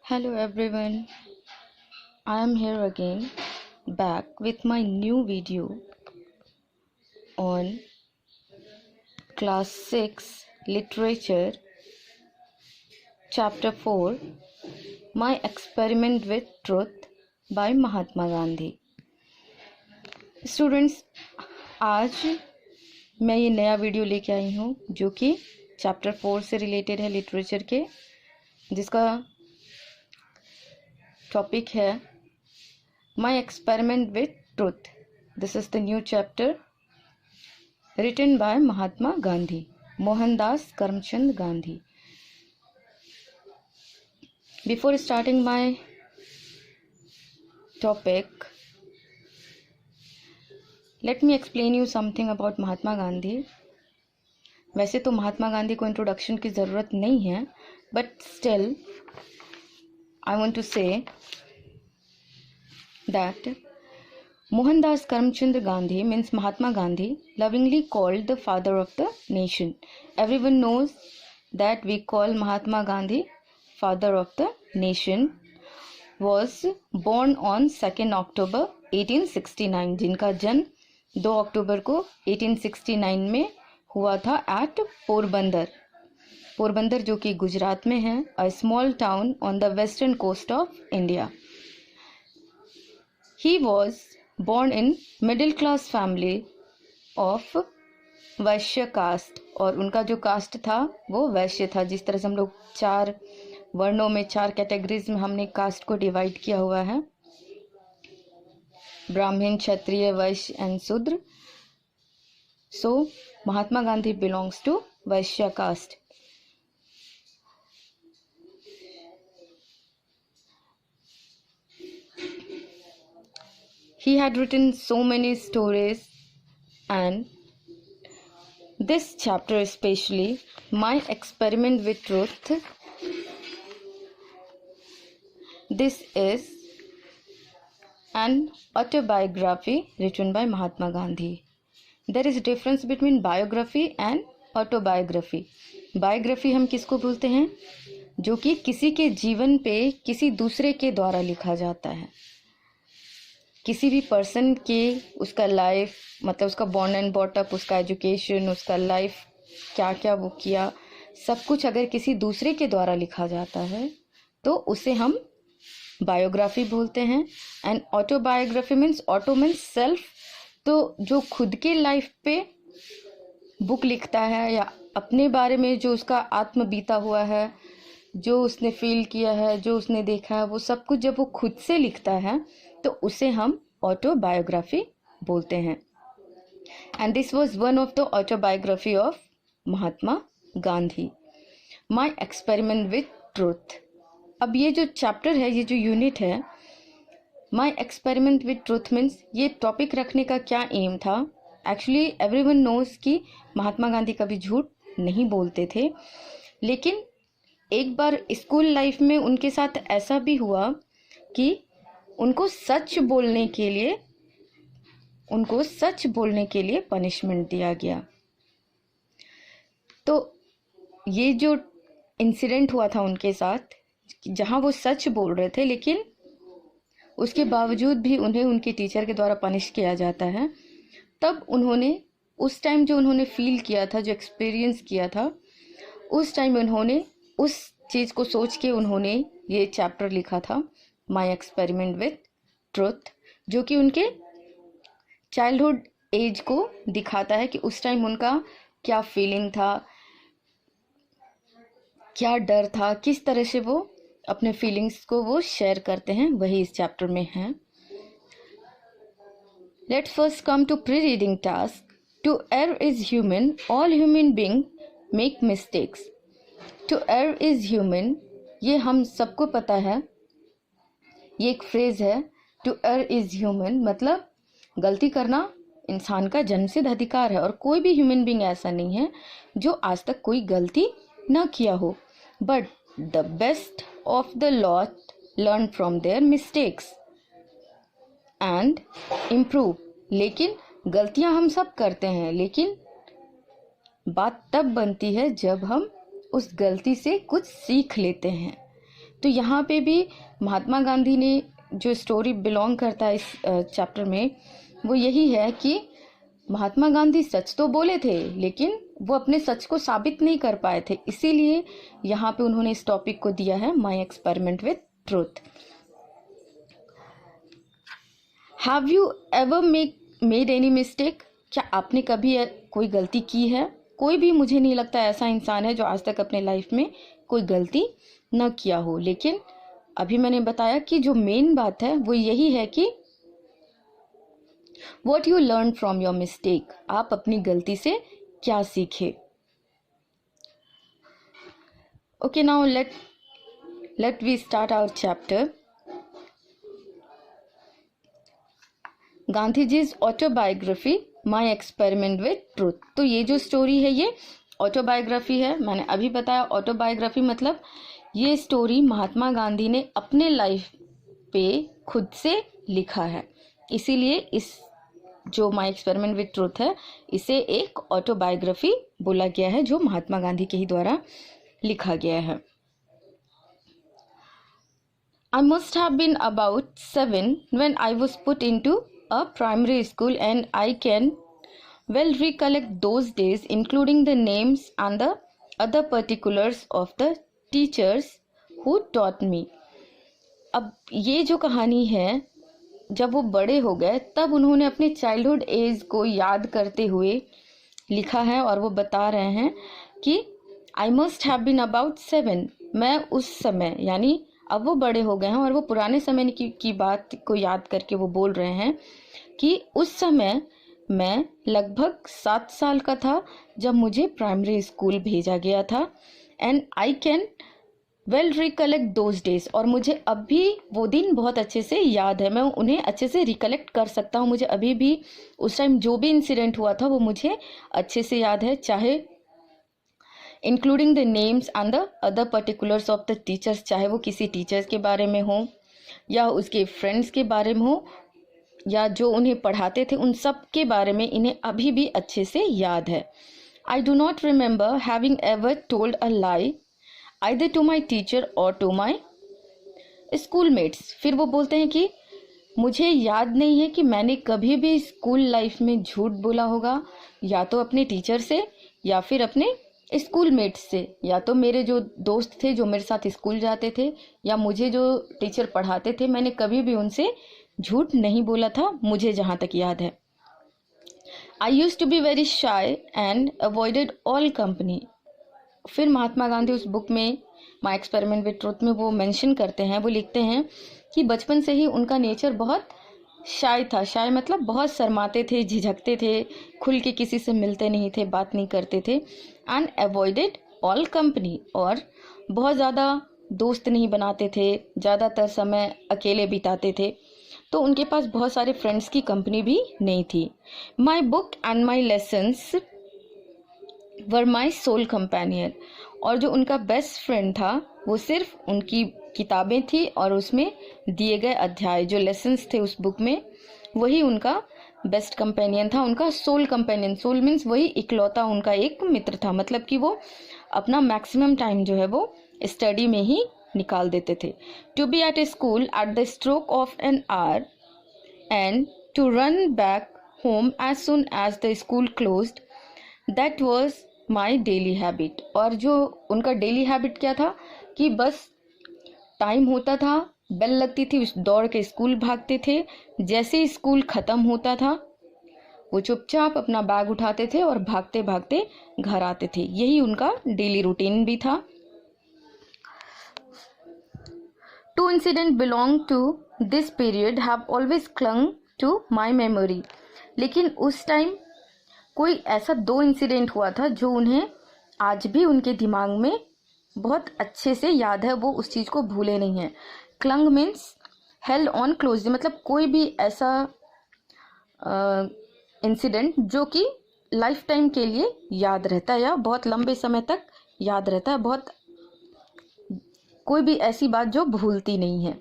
Hello everyone, I am here again back with my new video on class 6 literature chapter 4 My experiment with truth by Mahatma Gandhi. Students, आज मैं ये नया video लेके आई हूँ जो कि चैप्टर 4 से रिलेटेड है लिटरेचर के, जिसका टॉपिक है My experiment with truth. This is the new chapter written by Mahatma Gandhi, Mohandas Karamchand Gandhi. Before starting my topic, let me explain you something about Mahatma Gandhi. वैसे तो महात्मा गांधी को introduction की ज़रूरत नहीं है, but still I want to say that Mohandas Karamchand Gandhi means Mahatma Gandhi, lovingly called the father of the nation. Everyone knows that we call Mahatma Gandhi father of the nation. Was born on 2nd October 1869, जिनका जन्म 2 अक्टूबर को 1869 में हुआ था eight Porbandar जो कि गुजरात में है, a small town on the western coast of India. He was born in middle class family of Vysya cast, और उनका जो कास्ट था वो वैश्य था। जिस तरह से हम लोग 4 वर्णों में 4 कैटेगरीज में हमने कास्ट को डिवाइड किया हुआ है, ब्राह्मण, क्षत्रिय, वैश्य एंड शूद्र। सो Mahatma Gandhi belongs to Vysya cast. He had written so many stories, and this chapter especially, My Experiment with Truth, this is an autobiography written by Mahatma Gandhi. There is a difference between biography and autobiography. Biography हम किसको बोलते हैं? जो कि किसी के जीवन पे किसी दूसरे के द्वारा लिखा जाता है। किसी भी पर्सन के उसका लाइफ, मतलब उसका बॉर्न एंड बॉट अप, उसका एजुकेशन, उसका लाइफ क्या क्या वो किया, सब कुछ अगर किसी दूसरे के द्वारा लिखा जाता है तो उसे हम बायोग्राफी बोलते हैं। And autobiography means, auto means self, तो जो खुद के लाइफ पे बुक लिखता है या अपने बारे में जो उसका आत्म बीता हुआ है, जो उसने फील किया है, जो उसने देखा है, वो सब कुछ जब वो खुद से लिखता है तो उसे हम ऑटोबायोग्राफी बोलते हैं। And this was one of the autobiography of Mahatma Gandhi, my experiment with truth. अब ये जो चैप्टर है, ये जो यूनिट है, my experiment with truth means, ये टॉपिक रखने का क्या एम था? एक्चुअली एवरीवन नोज कि महात्मा गांधी कभी झूठ नहीं बोलते थे, लेकिन एक बार स्कूल लाइफ में उनके साथ ऐसा भी हुआ कि उनको सच बोलने के लिए पनिशमेंट दिया गया। तो ये जो इंसिडेंट हुआ था उनके साथ, जहां वो सच बोल रहे थे लेकिन उसके बावजूद भी उन्हें उनके टीचर के द्वारा पनिश किया जाता है, तब उन्होंने उस टाइम जो उन्होंने फील किया था, जो एक्सपीरियंस किया था, उस टाइम उन्होंने उस चीज़ को सोच के उन्होंने ये चैप्टर लिखा था, माई एक्सपेरिमेंट विथ ट्रुथ, जो कि उनके चाइल्डहुड एज को दिखाता है कि उस टाइम उनका क्या फीलिंग था, क्या डर था, किस तरह से वो अपने फीलिंग्स को वो शेयर करते हैं, वही इस चैप्टर में है। Let's first come to pre reading task. To err is human, all human being make mistakes. To err is human, ये हम सबको पता है, ये एक फ्रेज है। टू एर्र इज ह्यूमन मतलब गलती करना इंसान का जन्मसिद्ध अधिकार है, और कोई भी ह्यूमन बीइंग ऐसा नहीं है जो आज तक कोई गलती ना किया हो। But the best of the lot learn from their mistakes and improve. लेकिन गलतियां हम सब करते हैं, लेकिन बात तब बनती है जब हम उस गलती से कुछ सीख लेते हैं। तो यहाँ पे भी महात्मा गांधी ने जो स्टोरी बिलोंग करता है इस चैप्टर में, वो यही है कि महात्मा गांधी सच तो बोले थे लेकिन वो अपने सच को साबित नहीं कर पाए थे, इसीलिए यहाँ पे उन्होंने इस टॉपिक को दिया है माई experiment with truth. Have you ever made any mistake? क्या आपने कभी कोई गलती की है? कोई भी मुझे नहीं लगता ऐसा इंसान है जो आज तक अपने लाइफ में कोई गलती न किया हो। लेकिन अभी मैंने बताया कि जो मेन बात है वो यही है कि What you learn from your mistake, आप अपनी गलती से क्या सीखे। Okay, now let we start our chapter. गांधीजी's autobiography, My experiment with truth। तो ये जो स्टोरी है ये ऑटोबायोग्राफी है। मैंने अभी बताया ऑटोबायोग्राफी मतलब ये स्टोरी महात्मा गांधी ने अपने लाइफ पे खुद से लिखा है, इसीलिए इस जो माई एक्सपेरिमेंट विथ ट्रूथ है इसे एक ऑटोबायोग्राफी बोला गया है जो महात्मा गांधी के ही द्वारा लिखा गया है। I must have been about 7 when I was put into a primary school and I can well recollect those days, including the names and the other particulars of the teachers who taught me। अब ये जो कहानी है, जब वो बड़े हो गए तब उन्होंने अपने चाइल्डहुड एज को याद करते हुए लिखा है और वो बता रहे हैं कि I must have been about 7, मैं उस समय, यानी अब वो बड़े हो गए हैं और वो पुराने समय की बात को याद करके वो बोल रहे हैं कि उस समय मैं लगभग 7 साल का था जब मुझे प्राइमरी स्कूल भेजा गया था। And I can well recollect those days, और मुझे अभी वो दिन बहुत अच्छे से याद है, मैं उन्हें अच्छे से रिकलेक्ट कर सकता हूँ। मुझे अभी भी उस टाइम जो भी इंसिडेंट हुआ था वो मुझे अच्छे से याद है, चाहे including the names and the other particulars of the teachers, चाहे वो किसी टीचर्स के बारे में हो या उसके फ्रेंड्स के बारे में हो या जो उन्हें पढ़ाते थे, उन सब के बारे में इन्हें अभी भी अच्छे से याद है। I do not remember having ever told a lie either to my teacher or to my schoolmates। फिर वो बोलते हैं कि मुझे याद नहीं है कि मैंने कभी भी स्कूल लाइफ में झूठ बोला होगा, या तो अपने टीचर से या फिर अपने स्कूलमेट्स से, या तो मेरे जो दोस्त थे जो मेरे साथ स्कूल जाते थे या मुझे जो टीचर पढ़ाते थे, मैंने कभी भी उनसे झूठ नहीं बोला था, मुझे जहाँ तक याद है। I used to be very shy and avoided all company. फिर महात्मा गांधी उस बुक में माई एक्सपेरिमेंट विथ ट्रूथ में वो मेंशन करते हैं, वो लिखते हैं कि बचपन से ही उनका नेचर बहुत शाय था। शाय मतलब बहुत शर्माते थे, झिझकते थे, खुल के किसी से मिलते नहीं थे, बात नहीं करते थे। एंड अवॉइडेड ऑल कंपनी, और बहुत ज़्यादा दोस्त नहीं बनाते थे, ज़्यादातर समय अकेले बिताते थे, तो उनके पास बहुत सारे फ्रेंड्स की कंपनी भी नहीं थी। My book and my lessons were my soul companion, और जो उनका बेस्ट फ्रेंड था वो सिर्फ उनकी किताबें थी और उसमें दिए गए अध्याय, जो लेसन्स थे उस बुक में, वही उनका बेस्ट कंपेनियन था, उनका सोल कंपेनियन। सोल मीन्स वही इकलौता उनका एक मित्र था, मतलब कि वो अपना मैक्सिमम टाइम जो है वो स्टडी में ही निकाल देते थे। To be at a school at the stroke of an hour and to run back home as soon as the school closed, that was my daily habit. और जो उनका डेली हैबिट क्या था कि बस टाइम होता था, बेल लगती थी, उस दौड़ के स्कूल भागते थे, जैसे ही स्कूल ख़त्म होता था वो चुपचाप अपना बैग उठाते थे और भागते भागते घर आते थे। यही उनका डेली रूटीन भी था। Two incident belong to this period have always clung to my memory. लेकिन उस टाइम कोई ऐसा 2 इंसिडेंट हुआ था जो उन्हें आज भी उनके दिमाग में बहुत अच्छे से याद है, वो उस चीज़ को भूले नहीं हैं। Clang means held on closely, मतलब कोई भी ऐसा इंसिडेंट जो कि लाइफ टाइम के लिए याद रहता है या बहुत लंबे समय तक याद रहता है, बहुत कोई भी ऐसी बात जो भूलती नहीं है।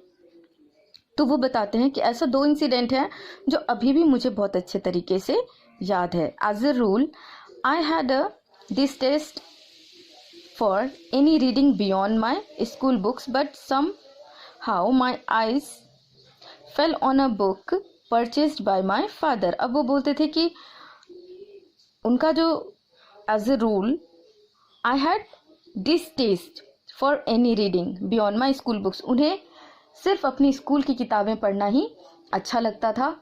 तो वो बताते हैं कि ऐसा 2 इंसिडेंट है जो अभी भी मुझे बहुत अच्छे तरीके से याद है। As a rule I had a this test for any reading beyond my school books, but somehow my eyes fell on a book purchased by my father. अब वो बोलते थे कि उनका जो as a rule I had distaste for any reading beyond my school books. उन्हें सिर्फ अपनी स्कूल की किताबें पढ़ना ही अच्छा लगता था.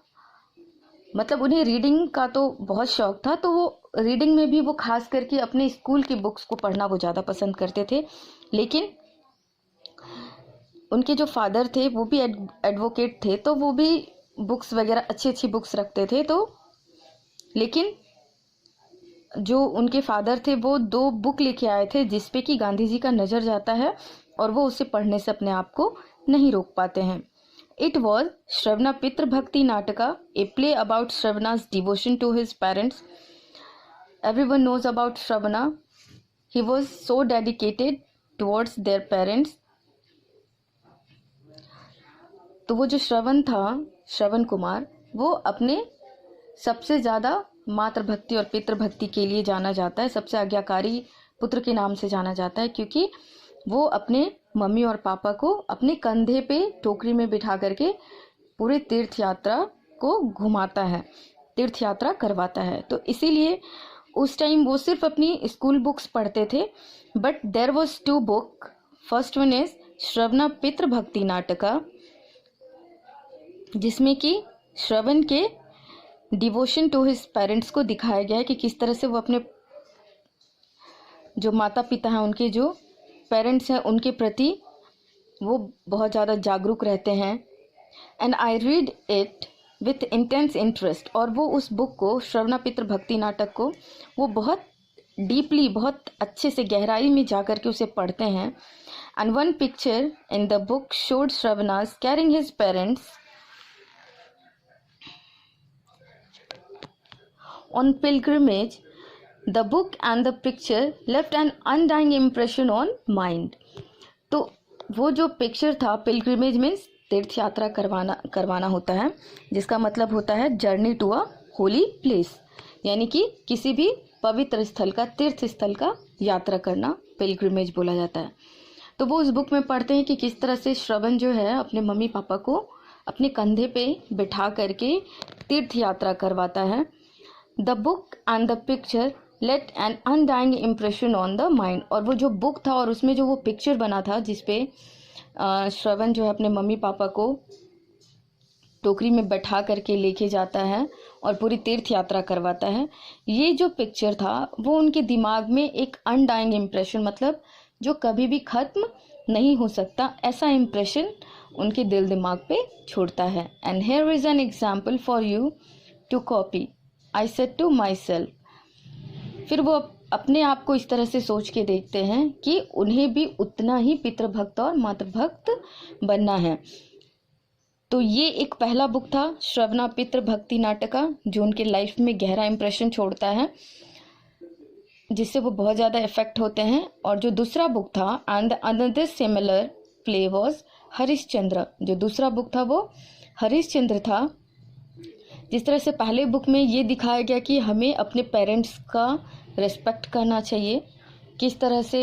मतलब उन्हें रीडिंग का तो बहुत शौक था, तो वो रीडिंग में भी वो खास करके अपने स्कूल की बुक्स को पढ़ना वो ज़्यादा पसंद करते थे. लेकिन उनके जो फादर थे वो भी एडवोकेट थे, तो वो भी बुक्स वगैरह अच्छी अच्छी बुक्स रखते थे. तो लेकिन जो उनके फादर थे वो 2 बुक लेके आए थे जिसपे कि गांधी जी का नज़र जाता है और वो उसे पढ़ने से अपने आप को नहीं रोक पाते हैं. It was Shravana Pitra Bhakti Nataka, a play about Shravana's devotion to his parents. Everyone knows about Shravana. He was so dedicated towards their parents. तो वो जो श्रवण था, श्रवण कुमार, वो अपने सबसे ज़्यादा मातृभक्ति और पितृभक्ति के लिए जाना जाता है. सबसे आज्ञाकारी पुत्र के नाम से जाना जाता है क्योंकि वो अपने मम्मी और पापा को अपने कंधे पे टोकरी में बिठा करके पूरे तीर्थ यात्रा को घुमाता है, तीर्थ यात्रा करवाता है. तो इसीलिए उस टाइम वो सिर्फ अपनी स्कूल बुक्स पढ़ते थे. But there was 2 book. First one is Shravana Pitru Bhakti नाटका, जिसमें कि श्रवण के डिवोशन टू हिज पेरेंट्स को दिखाया गया है कि किस तरह से वो अपने जो माता पिता हैं, उनके जो पेरेंट्स हैं, उनके प्रति वो बहुत ज़्यादा जागरूक रहते हैं. And I read it with intense interest. और वो उस बुक को, श्रवणा पितृ भक्ति नाटक को, वो बहुत डीपली, बहुत अच्छे से गहराई में जा कर के उसे पढ़ते हैं. And one picture in the book showed Shravana's carrying his parents on pilgrimage. The book and the picture left an undying impression on mind. तो वो जो पिक्चर था, पिलग्रिमेज मीन्स तीर्थ यात्रा करवाना होता है, जिसका मतलब होता है journey to a holy place, यानी कि किसी भी पवित्र स्थल का, तीर्थ स्थल का यात्रा करना पिलग्रिमेज बोला जाता है. तो वो उस बुक में पढ़ते हैं कि किस तरह से श्रवण जो है अपने मम्मी पापा को अपने कंधे पे बिठा करके तीर्थ यात्रा करवाता है. The book and the picture left an undying impression on the mind. और वो जो बुक था और उसमें जो वो पिक्चर बना था जिसपे श्रवण जो है अपने मम्मी पापा को टोकरी में बैठा करके लेके जाता है और पूरी तीर्थ यात्रा करवाता है, ये जो पिक्चर था वो उनके दिमाग में एक अनडाइंग इम्प्रेशन, मतलब जो कभी भी ख़त्म नहीं हो सकता, ऐसा इम्प्रेशन उनके दिल दिमाग पे छोड़ता है. And here is an example for you to copy, I said to myself. फिर वो अपने आप को इस तरह से सोच के देखते हैं कि उन्हें भी उतना ही पितृभक्त और मातृभक्त बनना है. तो ये एक पहला बुक था, श्रवणा पितृ भक्ति नाटका, जो उनके लाइफ में गहरा इंप्रेशन छोड़ता है, जिससे वो बहुत ज़्यादा इफेक्ट होते हैं. और जो दूसरा बुक था, and another similar play was Harishchandra. जो दूसरा बुक था वो हरिश्चंद्र था. जिस तरह से पहले बुक में ये दिखाया गया कि हमें अपने पेरेंट्स का रिस्पेक्ट करना चाहिए, किस तरह से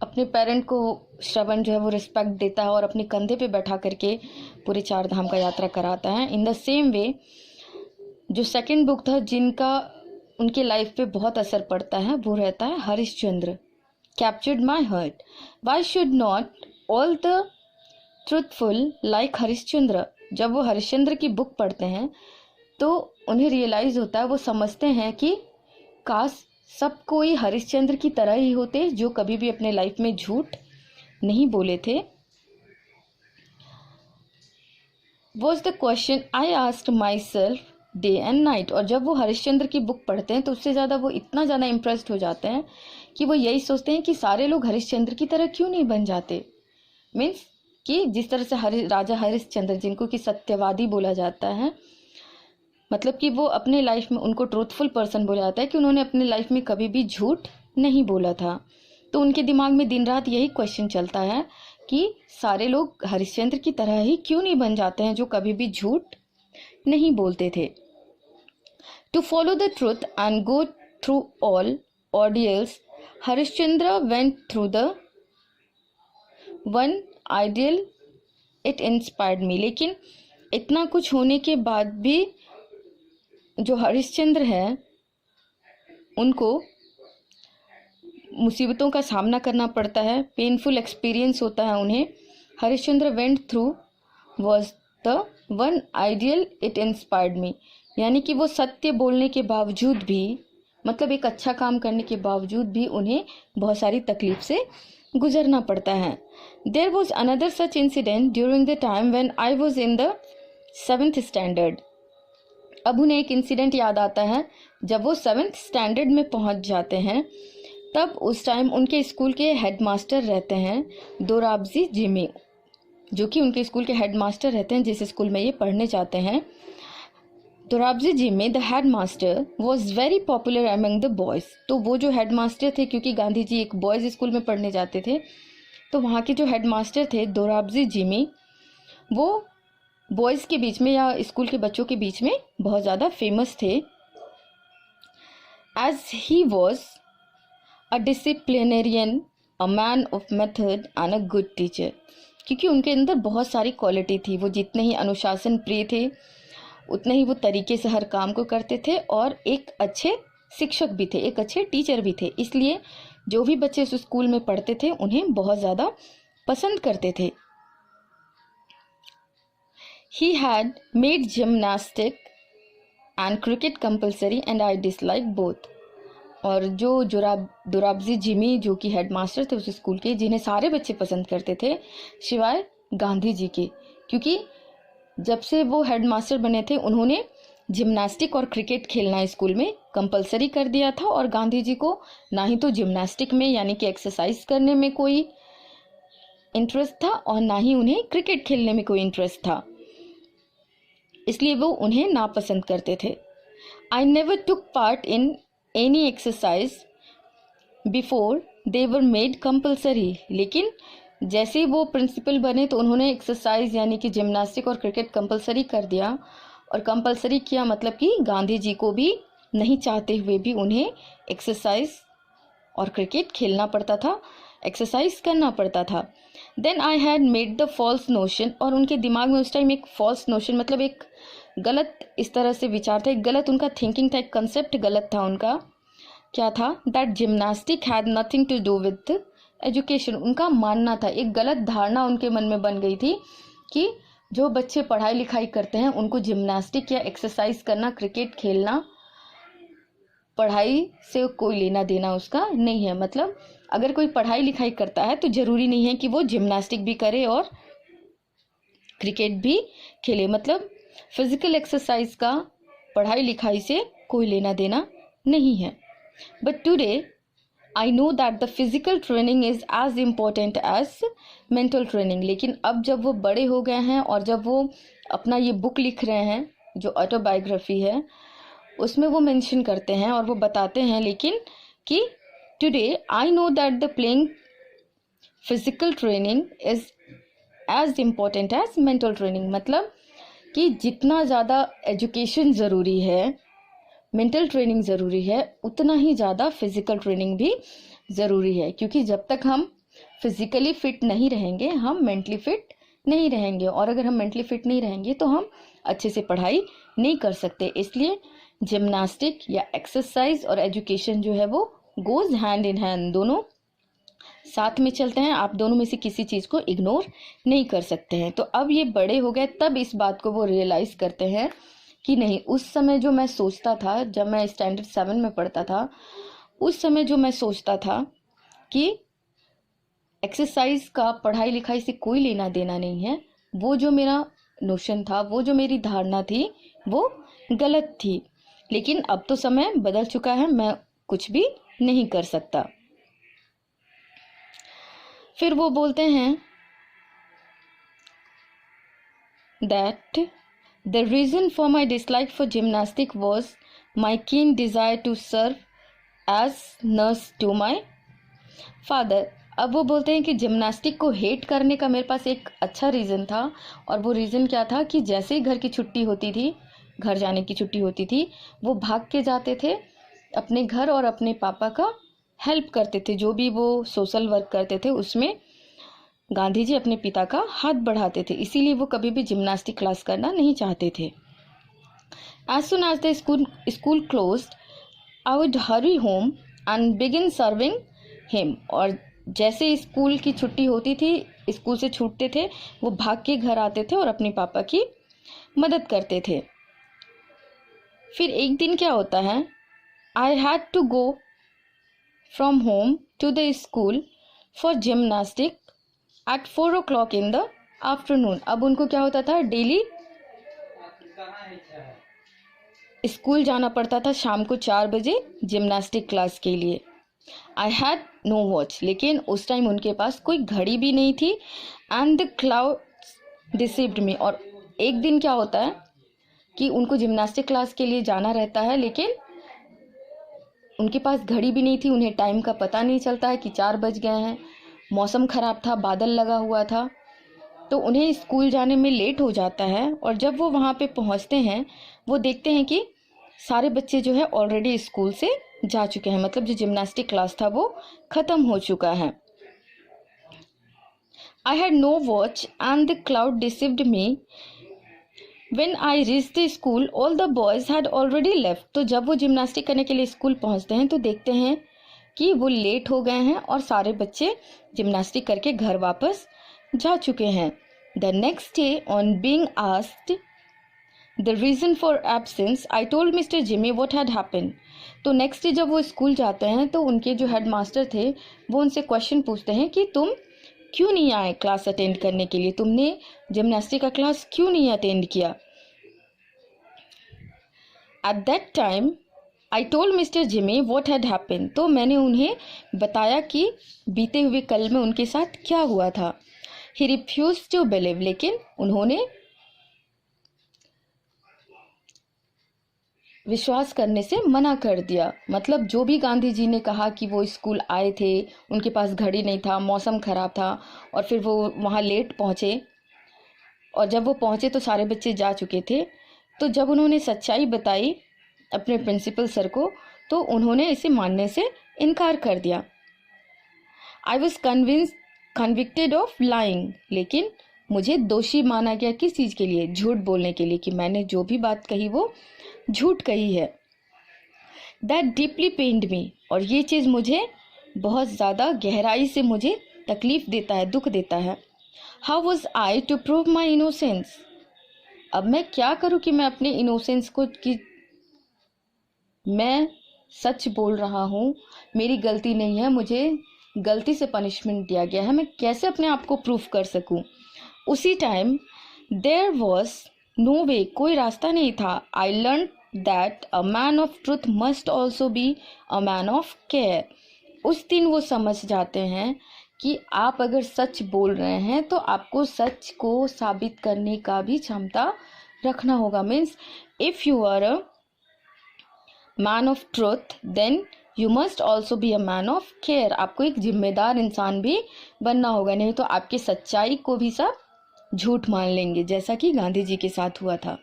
अपने पेरेंट को श्रवण जो है वो रिस्पेक्ट देता है और अपने कंधे पे बैठा करके पूरे 4 धाम का यात्रा कराता है. इन द सेम वे जो सेकंड बुक था, जिनका उनके लाइफ पे बहुत असर पड़ता है, वो रहता है Harishchandra. Captured my heart. Why should not all the truthful like Harishchandra. जब वो हरिश्चंद्र की बुक पढ़ते हैं तो उन्हें रियलाइज़ होता है, वो समझते हैं कि काश सब कोई हरिश्चंद्र की तरह ही होते जो कभी भी अपने लाइफ में झूठ नहीं बोले थे. Was the question I asked my self day and night. और जब वो हरिश्चंद्र की बुक पढ़ते हैं तो उससे ज़्यादा वो इतना ज़्यादा इम्प्रेस्ड हो जाते हैं कि वो यही सोचते हैं कि सारे लोग हरिश्चंद्र की तरह क्यों नहीं बन जाते. मीन्स कि जिस तरह से राजा हरिश्चंद्र, जिनको कि सत्यवादी बोला जाता है, मतलब कि वो अपने लाइफ में, उनको ट्रूथफुल पर्सन बोला जाता है कि उन्होंने अपने लाइफ में कभी भी झूठ नहीं बोला था. तो उनके दिमाग में दिन रात यही क्वेश्चन चलता है कि सारे लोग हरिश्चंद्र की तरह ही क्यों नहीं बन जाते हैं जो कभी भी झूठ नहीं बोलते थे. To follow the truth and go through all ordeals Harishchandra went through the one ideal it inspired me. लेकिन इतना कुछ होने के बाद भी जो हरिश्चंद्र है उनको मुसीबतों का सामना करना पड़ता है, पेनफुल एक्सपीरियंस होता है उन्हें। Harishchandra went through was the one ideal it inspired मी, यानी कि वो सत्य बोलने के बावजूद भी, मतलब एक अच्छा काम करने के बावजूद भी उन्हें बहुत सारी तकलीफ से गुजरना पड़ता है। There was another such incident during the time when I was in the 7th standard. अब उन्हें एक इंसिडेंट याद आता है, जब वो 7th स्टैंडर्ड में पहुंच जाते हैं तब उस टाइम उनके स्कूल के हेडमास्टर रहते हैं दोराबजी जिमी, जो कि उनके स्कूल के हेडमास्टर रहते हैं जिस स्कूल में ये पढ़ने जाते हैं। Dorabji Jimmy the headmaster was very popular among the boys. तो वो जो हेडमास्टर थे, क्योंकि गांधी जी एक बॉयज़ स्कूल में पढ़ने जाते थे, तो वहाँ के जो हेडमास्टर थे दोराबजी जिमी, वो बॉयज़ के बीच में या स्कूल के बच्चों के बीच में बहुत ज़्यादा फेमस थे। As he was a disciplinarian, a man of method and a good teacher, क्योंकि उनके अंदर बहुत सारी क्वालिटी थी। वो जितने ही अनुशासन प्रिय थे उतने ही वो तरीके से हर काम को करते थे और एक अच्छे शिक्षक भी थे, एक अच्छे टीचर भी थे। इसलिए जो भी बच्चे उस स्कूल में पढ़ते थे उन्हें बहुत ज़्यादा पसंद करते थे। He had made gymnastic and cricket compulsory and I dislike both। और जो दोराबजी जिमी जो कि हेडमास्टर थे उस स्कूल के, जिन्हें सारे बच्चे पसंद करते थे सिवाय गांधी जी के, क्योंकि जब से वो हेडमास्टर बने थे उन्होंने जिम्नास्टिक और क्रिकेट खेलना स्कूल में कंपलसरी कर दिया था। और गांधी जी को ना ही तो जिम्नास्टिक में यानी कि एक्सरसाइज करने में कोई इंटरेस्ट था और ना ही उन्हें क्रिकेट खेलने में कोई इंटरेस्ट था, इसलिए वो उन्हें नापसंद करते थे। I never took part in any exercise before they were made compulsory. लेकिन जैसे ही वो प्रिंसिपल बने तो उन्होंने एक्सरसाइज यानी कि जिम्नास्टिक और क्रिकेट कंपलसरी कर दिया। और कंपलसरी किया मतलब कि गांधी जी को भी नहीं चाहते हुए भी उन्हें एक्सरसाइज और क्रिकेट खेलना पड़ता था, एक्सरसाइज करना पड़ता था। Then I had made the false notion, और उनके दिमाग में उस टाइम एक फॉल्स नोशन मतलब एक गलत इस तरह से विचार था, एक गलत उनका थिंकिंग था, एक कंसेप्ट गलत था उनका। क्या था? That gymnastic had nothing to do with education. उनका मानना था, एक गलत धारणा उनके मन में बन गई थी कि जो बच्चे पढ़ाई लिखाई करते हैं उनको जिम्नास्टिक या एक्सरसाइज करना, क्रिकेट खेलना, पढ़ाई से कोई लेना देना उसका नहीं है। मतलब अगर कोई पढ़ाई लिखाई करता है तो ज़रूरी नहीं है कि वो जिम्नास्टिक भी करे और क्रिकेट भी खेले। मतलब फिजिकल एक्सरसाइज का पढ़ाई लिखाई से कोई लेना देना नहीं है। But today I know that the physical training is as important as mental training. लेकिन अब जब वो बड़े हो गए हैं और जब वो अपना ये बुक लिख रहे हैं जो ऑटोबायोग्राफी है, उसमें वो मेंशन करते हैं और वो बताते हैं लेकिन कि today I know that the playing physical training is as important as mental training. मतलब कि जितना ज़्यादा एजुकेशन ज़रूरी है, मेंटल ट्रेनिंग ज़रूरी है, उतना ही ज़्यादा फिज़िकल ट्रेनिंग भी ज़रूरी है। क्योंकि जब तक हम फिज़िकली फिट नहीं रहेंगे हम मेंटली फिट नहीं रहेंगे, और अगर हम मेंटली फिट नहीं रहेंगे तो हम अच्छे से पढ़ाई नहीं कर सकते। इसलिए जिम्नास्टिक या एक्सरसाइज और एजुकेशन जो है वो गोज़ हैंड इन हैंड, दोनों साथ में चलते हैं। आप दोनों में से किसी चीज़ को इग्नोर नहीं कर सकते हैं। तो अब ये बड़े हो गए तब इस बात को वो रियलाइज़ करते हैं कि नहीं, उस समय जो मैं सोचता था, जब मैं स्टैंडर्ड 7 में पढ़ता था, उस समय जो मैं सोचता था कि एक्सरसाइज का पढ़ाई लिखाई से कोई लेना देना नहीं है, वो जो मेरा नोशन था, वो जो मेरी धारणा थी, वो गलत थी। लेकिन अब तो समय बदल चुका है, मैं कुछ भी नहीं कर सकता। फिर वो बोलते हैं that the reason for my dislike for gymnastic was my keen desire to serve as nurse to my father. अब वो बोलते हैं कि जिम्नास्टिक को हेट करने का मेरे पास एक अच्छा रीज़न था, और वो रीज़न क्या था कि जैसे ही घर की छुट्टी होती थी, घर जाने की छुट्टी होती थी, वो भाग के जाते थे अपने घर और अपने पापा का हेल्प करते थे, जो भी वो सोशल वर्क करते थे उसमें गांधी जी अपने पिता का हाथ बढ़ाते थे, इसीलिए वो कभी भी जिम्नास्टिक क्लास करना नहीं चाहते थे। As soon as the school closed I would hurry home and begin serving him. और जैसे स्कूल की छुट्टी होती थी, स्कूल से छूटते थे, वो भाग के घर आते थे और अपने पापा की मदद करते थे। फिर एक दिन क्या होता है, I had to go from home to the school for gymnastic at 4 o'clock in the afternoon. अब उनको क्या होता था, डेली स्कूल जाना पड़ता था शाम को 4 बजे जिम्नास्टिक क्लास के लिए। आई हैड नो वॉच, लेकिन उस टाइम उनके पास कोई घड़ी भी नहीं थी। एंड द क्लाउड डिसीव्ड मी। और एक दिन क्या होता है कि उनको जिम्नास्टिक क्लास के लिए जाना रहता है, लेकिन उनके पास घड़ी भी नहीं थी, उन्हें टाइम का पता नहीं चलता है कि 4 बज गए हैं। मौसम ख़राब था, बादल लगा हुआ था, तो उन्हें स्कूल जाने में लेट हो जाता है। और जब वो वहाँ पे पहुँचते हैं, वो देखते हैं कि सारे बच्चे जो है ऑलरेडी स्कूल से जा चुके हैं, मतलब जो जिम्नास्टिक क्लास था वो ख़त्म हो चुका है। I had no watch and the cloud deceived me. When I reached the school, all the boys had already left. तो जब वो जिम्नास्टिक करने के लिए स्कूल पहुंचते हैं तो देखते हैं कि वो लेट हो गए हैं और सारे बच्चे जिम्नास्टिक करके घर वापस जा चुके हैं। The next day, on being asked the reason for absence, I told Mr. Jimmy what had happened. तो नेक्स्ट डे जब वो स्कूल जाते हैं तो उनके जो हेड मास्टर थे वो उनसे क्वेश्चन पूछते हैं कि तुम क्यों नहीं आए क्लास अटेंड करने के लिए, तुमने जिम्नास्टिक का क्लास क्यों नहीं अटेंड किया। At that time I told mister Jimmy what had happen. तो मैंने उन्हें बताया कि बीते हुए कल में उनके साथ क्या हुआ था। ही रिफ्यूज टू बिलीव, लेकिन उन्होंने विश्वास करने से मना कर दिया। मतलब जो भी गांधी जी ने कहा कि वो स्कूल आए थे, उनके पास घड़ी नहीं था, मौसम ख़राब था और फिर वो वहाँ लेट पहुँचे, और जब वो पहुँचे तो सारे बच्चे जा चुके थे। तो जब उन्होंने सच्चाई बताई अपने प्रिंसिपल सर को तो उन्होंने इसे मानने से इनकार कर दिया। I was convicted of lying, लेकिन मुझे दोषी माना गया किस चीज़ के लिए, झूठ बोलने के लिए, कि मैंने जो भी बात कही वो झूठ कही है। दैट डीपली पेन्ड मी, और ये चीज़ मुझे बहुत ज़्यादा गहराई से मुझे तकलीफ़ देता है, दुख देता है। How was I to prove my innocence. अब मैं क्या करूं कि मैं अपने इनोसेंस को, कि मैं सच बोल रहा हूं, मेरी गलती नहीं है, मुझे गलती से पनिशमेंट दिया गया है, मैं कैसे अपने आप को प्रूफ कर सकूं। उसी टाइम देयर वॉज नो वे, कोई रास्ता नहीं था। I learn that a man of truth must also be a man of care. उस दिन वो समझ जाते हैं कि आप अगर सच बोल रहे हैं तो आपको सच को साबित करने का भी क्षमता रखना होगा। Means if you are a man of truth then you must also be a man of care. आपको एक जिम्मेदार इंसान भी बनना होगा, नहीं तो आपकी सच्चाई को भी सब झूठ मान लेंगे, जैसा कि गांधी जी के साथ हुआ था।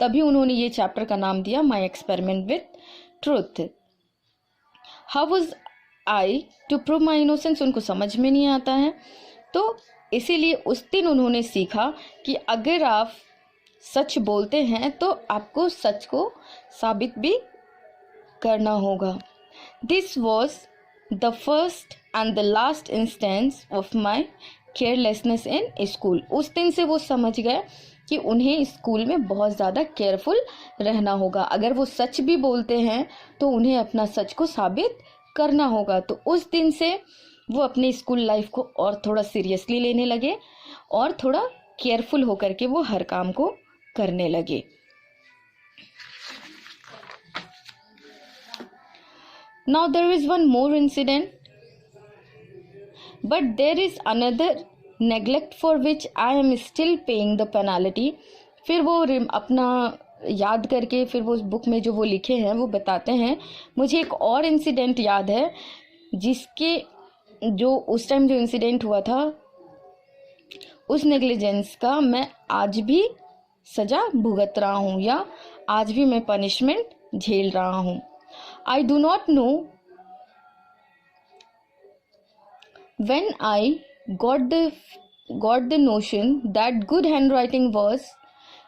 तभी उन्होंने ये चैप्टर का नाम दिया my experiment with truth. How was I to prove my innocence, उनको समझ में नहीं आता है, तो इसीलिए उस दिन उन्होंने सीखा कि अगर आप सच बोलते हैं तो आपको सच को साबित भी करना होगा। This was the first and the last instance of my carelessness in school. उस दिन से वो समझ गए कि उन्हें स्कूल में बहुत ज़्यादा केयरफुल रहना होगा। अगर वो सच भी बोलते हैं तो उन्हें अपना सच को साबित करना होगा। तो उस दिन से वो अपने स्कूल लाइफ को और थोड़ा सीरियसली लेने लगे और थोड़ा केयरफुल होकर के वो हर काम को करने लगे। Now there is one more incident, but there is another neglect for which I am still paying the penalty. फिर वो अपना याद करके फिर वो बुक में जो वो लिखे हैं वो बताते हैं। मुझे एक और इंसिडेंट याद है जिसके जो उस टाइम जो इंसिडेंट हुआ था उस नेग्लिजेंस का मैं आज भी सज़ा भुगत रहा हूँ या आज भी मैं पनिशमेंट झेल रहा हूँ। I do not know when I got the notion that good handwriting was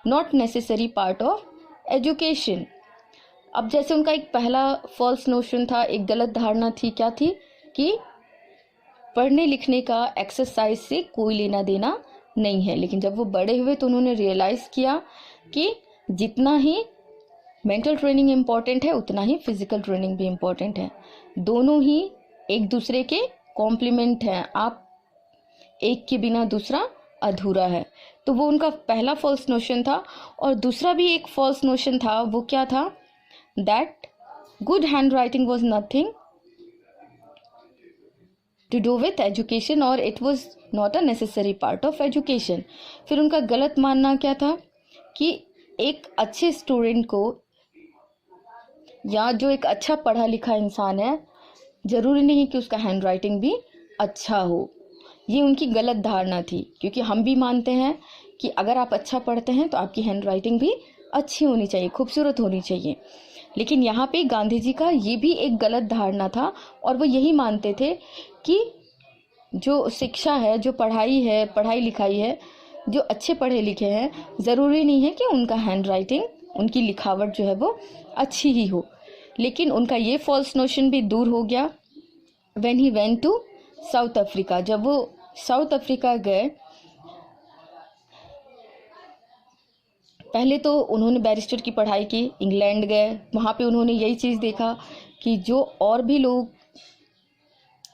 not necessary part of education. अब जैसे उनका एक पहला फॉल्स नोशन था, एक गलत धारणा थी, क्या थी कि पढ़ने लिखने का एक्सरसाइज से कोई लेना देना नहीं है। लेकिन जब वो बड़े हुए तो उन्होंने रियलाइज़ किया कि जितना ही मेंटल ट्रेनिंग इम्पॉर्टेंट है उतना ही फिजिकल ट्रेनिंग भी इम्पॉर्टेंट है। दोनों ही एक दूसरे के कॉम्प्लीमेंट हैं, आप एक के बिना दूसरा अधूरा है। तो वो उनका पहला फॉल्स नोशन था। और दूसरा भी एक फॉल्स नोशन था, वो क्या था, that good handwriting was nothing to do with education और it was not a necessary part of education. फिर उनका गलत मानना क्या था कि एक अच्छे स्टूडेंट को या जो एक अच्छा पढ़ा लिखा इंसान है, ज़रूरी नहीं कि उसका हैंड राइटिंग भी अच्छा हो। ये उनकी गलत धारणा थी, क्योंकि हम भी मानते हैं कि अगर आप अच्छा पढ़ते हैं तो आपकी हैंड राइटिंग भी अच्छी होनी चाहिए, खूबसूरत होनी चाहिए। लेकिन यहाँ पे गांधी जी का ये भी एक गलत धारणा था और वो यही मानते थे कि जो शिक्षा है, जो पढ़ाई है, पढ़ाई लिखाई है, जो अच्छे पढ़े लिखे हैं, ज़रूरी नहीं है कि उनका हैंड राइटिंग, उनकी लिखावट जो है वो अच्छी ही हो। लेकिन उनका ये फॉल्स नोशन भी दूर हो गया when he went to South Africa. जब वो साउथ अफ्रीका गए, पहले तो उन्होंने बैरिस्टर की पढ़ाई की, इंग्लैंड गए, वहाँ पे उन्होंने यही चीज़ देखा कि जो और भी लोग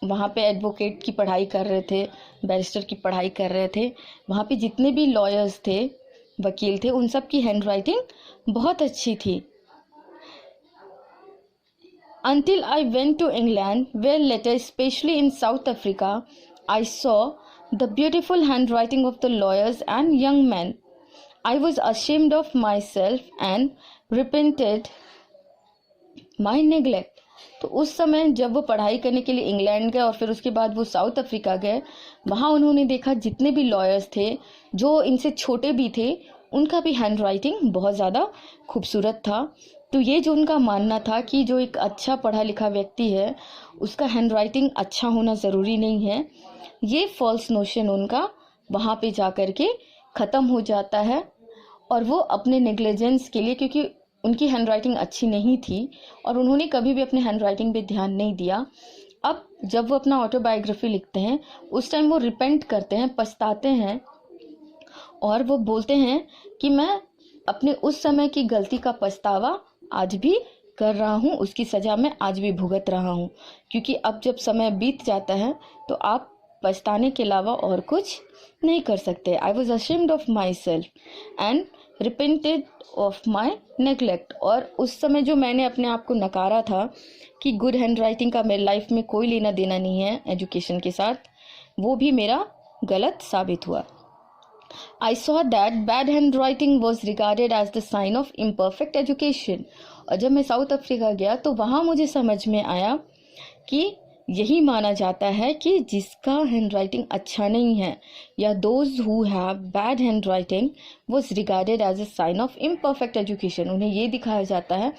वहाँ पे एडवोकेट की पढ़ाई कर रहे थे, बैरिस्टर की पढ़ाई कर रहे थे, वहाँ पे जितने भी लॉयर्स थे, वकील थे, उन सब की हैंड राइटिंग बहुत अच्छी थी। Until I went to England, where later, especially in South Africa, I saw the beautiful handwriting of the lawyers and young men. I was ashamed of myself and repented my neglect. तो उस समय जब वो पढ़ाई करने के लिए England गए और फिर उसके बाद वो साउथ अफ्रीका गए, वहाँ उन्होंने देखा जितने भी लॉयर्स थे, जो इनसे छोटे भी थे, उनका भी हैंड राइटिंग बहुत ज़्यादा खूबसूरत था। तो ये जो उनका मानना था कि जो एक अच्छा पढ़ा लिखा व्यक्ति है उसका हैंड राइटिंग अच्छा होना ज़रूरी नहीं है, ये फॉल्स नोशन उनका वहाँ पे जा कर के ख़त्म हो जाता है। और वो अपने नेग्लिजेंस के लिए, क्योंकि उनकी हैंड राइटिंग अच्छी नहीं थी और उन्होंने कभी भी अपने हैंड राइटिंग पे ध्यान नहीं दिया, अब जब वो अपना ऑटोबायोग्राफी लिखते हैं उस टाइम वो रिपेंट करते हैं, पछताते हैं और वो बोलते हैं कि मैं अपने उस समय की गलती का पछतावा आज भी कर रहा हूँ, उसकी सज़ा मैं आज भी भुगत रहा हूँ। क्योंकि अब जब समय बीत जाता है तो आप पछताने के अलावा और कुछ नहीं कर सकते। I was ashamed of my self and repented of my neglect. और उस समय जो मैंने अपने आप को नकारा था कि गुड हैंड राइटिंग का मेरी लाइफ में कोई लेना देना नहीं है एजुकेशन के साथ, वो भी मेरा गलत साबित हुआ। I saw that bad handwriting was regarded as the sign of imperfect education. और जब मैं साउथ अफ्रीका गया तो वहाँ मुझे समझ में आया कि यही माना जाता है कि जिसका हैंड राइटिंग अच्छा नहीं है या those who have bad handwriting was regarded as a sign of imperfect education. उन्हें ये दिखाया जाता है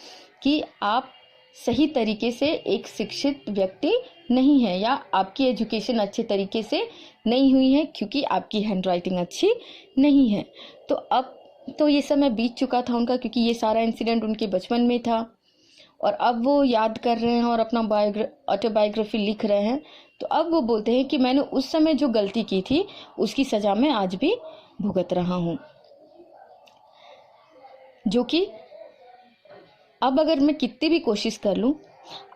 कि आप सही तरीके से एक शिक्षित व्यक्ति नहीं है या आपकी एजुकेशन अच्छे तरीके से नहीं हुई है क्योंकि आपकी हैंड राइटिंग अच्छी नहीं है। तो अब तो ये समय बीत चुका था उनका, क्योंकि ये सारा इंसिडेंट उनके बचपन में था और अब वो याद कर रहे हैं और अपना ऑटोबायोग्राफी लिख रहे हैं। तो अब वो बोलते हैं कि मैंने उस समय जो गलती की थी उसकी सज़ा मैं आज भी भुगत रहा हूँ, जो कि अब अगर मैं कितनी भी कोशिश कर लूँ,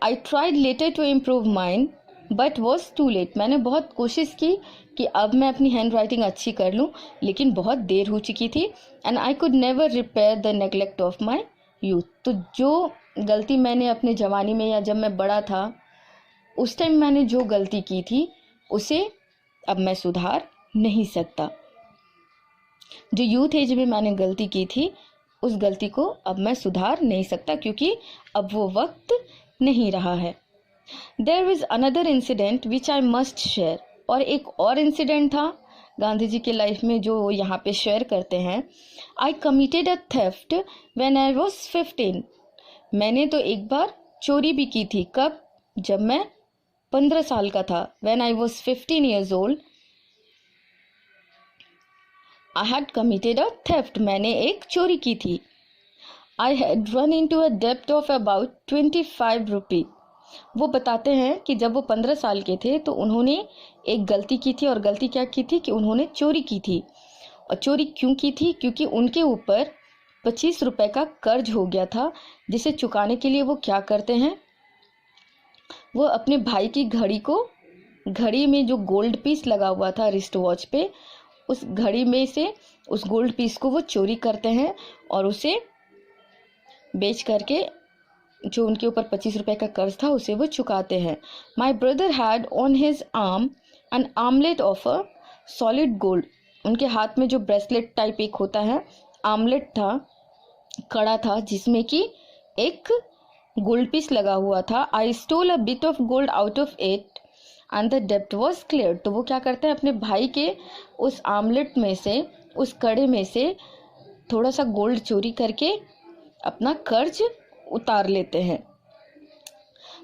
I tried later to improve mind but was too late. मैंने बहुत कोशिश की कि अब मैं अपनी हैंड राइटिंग अच्छी कर लूँ, लेकिन बहुत देर हो चुकी थी। And I could never repair the neglect of my youth. तो जो गलती मैंने अपने जवानी में या जब मैं बड़ा था उस टाइम मैंने जो गलती की थी उसे अब मैं सुधार नहीं सकता। जो यूथ एज में मैंने गलती की थी उस गलती को अब मैं सुधार नहीं सकता, क्योंकि अब वो वक्त नहीं रहा है। There is another incident which I must share. और एक और इंसिडेंट था गांधी जी के लाइफ में जो यहाँ पे शेयर करते हैं। आई committed a theft when I was 15। मैंने तो एक बार चोरी भी की थी। कब? जब मैं 15 साल का था, when I was 15 years old, I had committed a theft. मैंने एक चोरी की थी. I had run into a debt of about 25 rupee. वो बताते हैं कि जब वो 15 साल के थे तो उन्होंने एक गलती की थी, और गलती क्या की थी कि उन्होंने चोरी की थी. और चोरी क्यों की थी? क्योंकि उनके ऊपर 25 रुपए का कर्ज हो गया था, जिसे चुकाने के लिए वो क्या करते हैं, वो अपने भाई की घड़ी में जो गोल्ड पीस लगा हुआ था रिस्ट वॉच पे, उस घड़ी में से उस गोल्ड पीस को वो चोरी करते हैं और उसे बेच करके जो उनके ऊपर 25 रुपए का कर्ज था उसे वो चुकाते हैं. My brother had on his arm an armlet of a solid gold. उनके हाथ में जो ब्रेसलेट टाइप एक होता है, आर्मलेट था, कड़ा था, जिसमें कि एक गोल्ड पीस लगा हुआ था. I stole a bit of gold out of it and the डेब्ट वॉज क्लियर. तो वो क्या करते हैं, अपने भाई के उस आर्मलेट में से, उस कड़े में से थोड़ा सा गोल्ड चोरी करके अपना कर्ज उतार लेते हैं.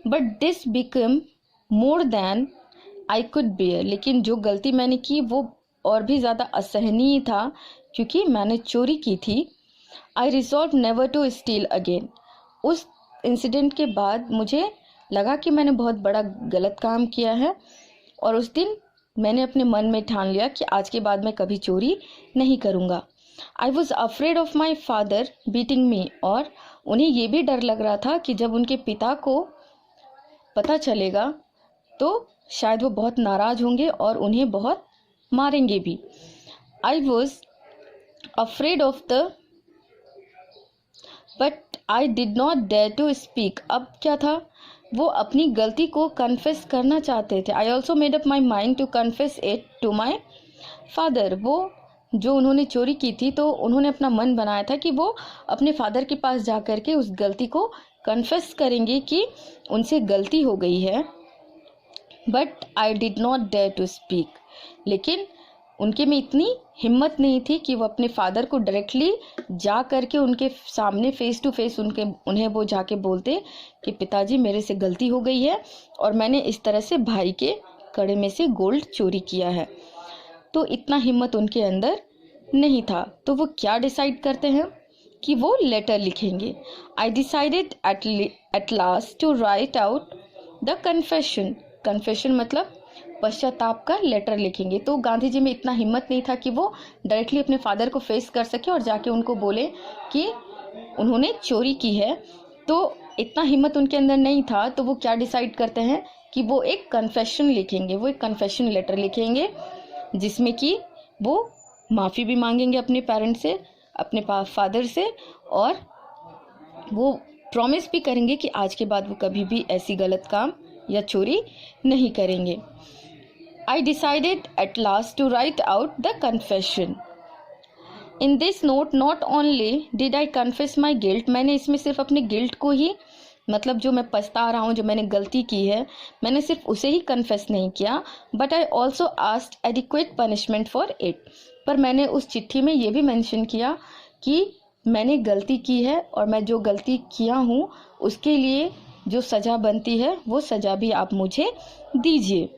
But this become more than I could bear. लेकिन जो गलती मैंने की वो और भी ज़्यादा असहनीय था, क्योंकि मैंने चोरी की थी. I resolve never to steal again. उस इंसिडेंट के बाद मुझे लगा कि मैंने बहुत बड़ा गलत काम किया है, और उस दिन मैंने अपने मन में ठान लिया कि आज के बाद मैं कभी चोरी नहीं करूँगा. आई was afraid of my father beating मी. और उन्हें ये भी डर लग रहा था कि जब उनके पिता को पता चलेगा तो शायद वो बहुत नाराज़ होंगे और उन्हें बहुत मारेंगे भी. I was afraid of the but I did not dare to speak. अब क्या था, वो अपनी गलती को कन्फेस करना चाहते थे. I also made up my mind to confess it to my father. वो जो उन्होंने चोरी की थी तो उन्होंने अपना मन बनाया था कि वो अपने फादर के पास जा कर के उस गलती को कन्फेस करेंगे कि उनसे गलती हो गई है. But I did not dare to speak. लेकिन उनके में इतनी हिम्मत नहीं थी कि वो अपने फादर को डायरेक्टली जा करके उनके सामने फेस टू फेस उन्हें वो जाके बोलते कि पिताजी मेरे से गलती हो गई है और मैंने इस तरह से भाई के कड़े में से गोल्ड चोरी किया है. तो इतना हिम्मत उनके अंदर नहीं था. तो वो क्या डिसाइड करते हैं कि वो लेटर लिखेंगे. I decided at last to write out the confession. Confession मतलब पश्चाताप का लेटर लिखेंगे. तो गांधी जी में इतना हिम्मत नहीं था कि वो डायरेक्टली अपने फादर को फेस कर सके और जाके उनको बोले कि उन्होंने चोरी की है. तो इतना हिम्मत उनके अंदर नहीं था. तो वो क्या डिसाइड करते हैं कि वो एक कन्फेशन लिखेंगे. वो एक कन्फेशन लेटर लिखेंगे जिसमें कि वो माफ़ी भी मांगेंगे अपने पेरेंट्स से, अपने फादर से, और वो प्रॉमिस भी करेंगे कि आज के बाद वो कभी भी ऐसी गलत काम या चोरी नहीं करेंगे. I decided at last to write out the confession. In this note not only did I confess my guilt. मैंने इसमें सिर्फ अपने गिल्ट को ही, मतलब जो मैं पछता रहा हूँ, जो मैंने गलती की है, मैंने सिर्फ उसे ही कन्फेस नहीं किया. But I also asked adequate punishment for it. पर मैंने उस चिट्ठी में ये भी मेंशन किया कि मैंने गलती की है और मैं जो गलती किया हूँ उसके लिए जो सज़ा बनती है वो सज़ा भी आप मुझे दीजिए.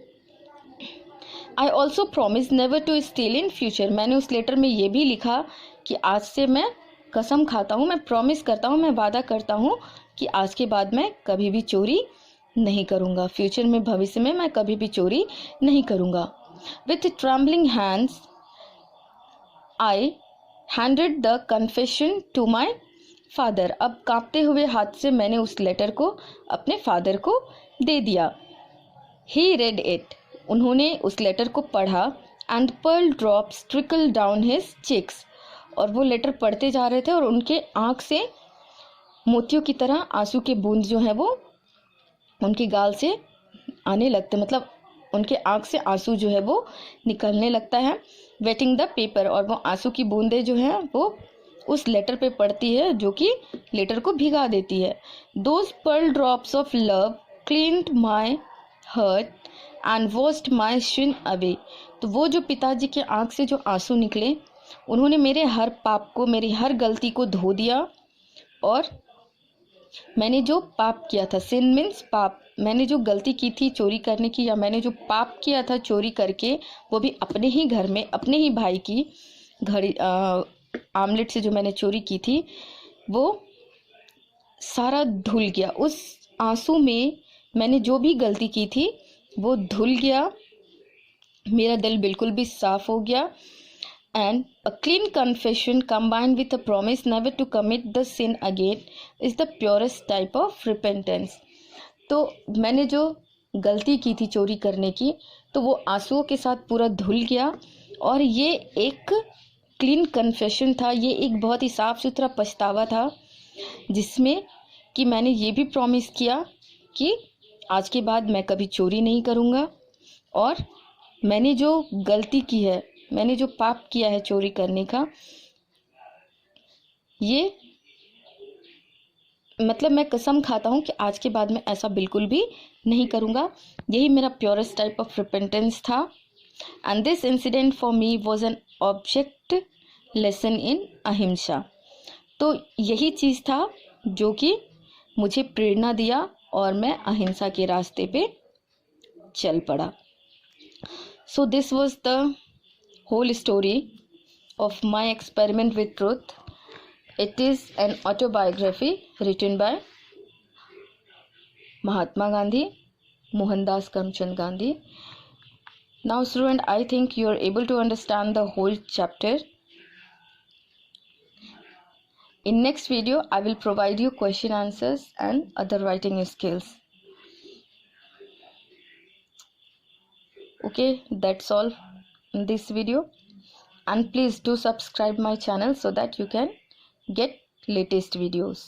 I also promise never to steal in future. मैंने उस लेटर में ये भी लिखा कि आज से मैं कसम खाता हूँ, मैं प्रॉमिस करता हूँ, मैं वादा करता हूँ कि आज के बाद मैं कभी भी चोरी नहीं करूँगा. फ्यूचर में, भविष्य में मैं कभी भी चोरी नहीं करूँगा. With trembling hands I handed the confession to my father. अब कांपते हुए हाथ से मैंने उस लेटर को अपने फादर को दे दिया. ही रेड इट. उन्होंने उस लेटर को पढ़ा. And pearl drops trickle down his cheeks. और वो लेटर पढ़ते जा रहे थे और उनके आँख से मोतियों की तरह आंसू के बूंद जो है वो उनकी गाल से आने लगते, मतलब उनके आँख से आंसू जो है वो निकलने लगता है. Waiting the paper. और वो आंसू की बूंदें जो हैं वो उस लेटर पे पड़ती है जो कि लेटर को भिगा देती है. Those pearl drops of love cleaned my heart and washed my sin away. तो वो जो पिताजी के आँख से जो आंसू निकले, उन्होंने मेरे हर पाप को, मेरी हर गलती को धो दिया. और मैंने जो पाप किया था, सिन मीन्स पाप, मैंने जो गलती की थी चोरी करने की, या मैंने जो पाप किया था चोरी करके, वो भी अपने ही घर में अपने ही भाई की घड़ी आमलेट से जो मैंने चोरी की थी, वो सारा धुल गया। उस आंसू में मैंने जो भी गलती की थी वो धुल गया, मेरा दिल बिल्कुल भी साफ हो गया। And a clean confession combined with a promise never to commit the sin again is the purest type of repentance. तो मैंने जो गलती की थी चोरी करने की, तो वो आंसुओं के साथ पूरा धुल गया, और ये एक क्लीन कन्फेशन था, ये एक बहुत ही साफ सुथरा पछतावा था, जिसमें कि मैंने ये भी प्रॉमिस किया कि आज के बाद मैं कभी चोरी नहीं करूँगा, और मैंने जो गलती की है, मैंने जो पाप किया है चोरी करने का, ये मतलब मैं कसम खाता हूँ कि आज के बाद मैं ऐसा बिल्कुल भी नहीं करूँगा। यही मेरा प्योरेस्ट टाइप ऑफ रिपेंटेंस था। And this incident for me was an object lesson in अहिंसा। तो यही चीज़ था जो कि मुझे प्रेरणा दिया और मैं अहिंसा के रास्ते पे चल पड़ा। So this was the whole story of my experiment with truth. It is an autobiography written by Mahatma Gandhi, Mohandas Karamchand Gandhi. Now student, I think you are able to understand the whole chapter. In next video I will provide you question answers and other writing skills. Okay, that's all in this video, and please do subscribe my channel so that you can get latest videos.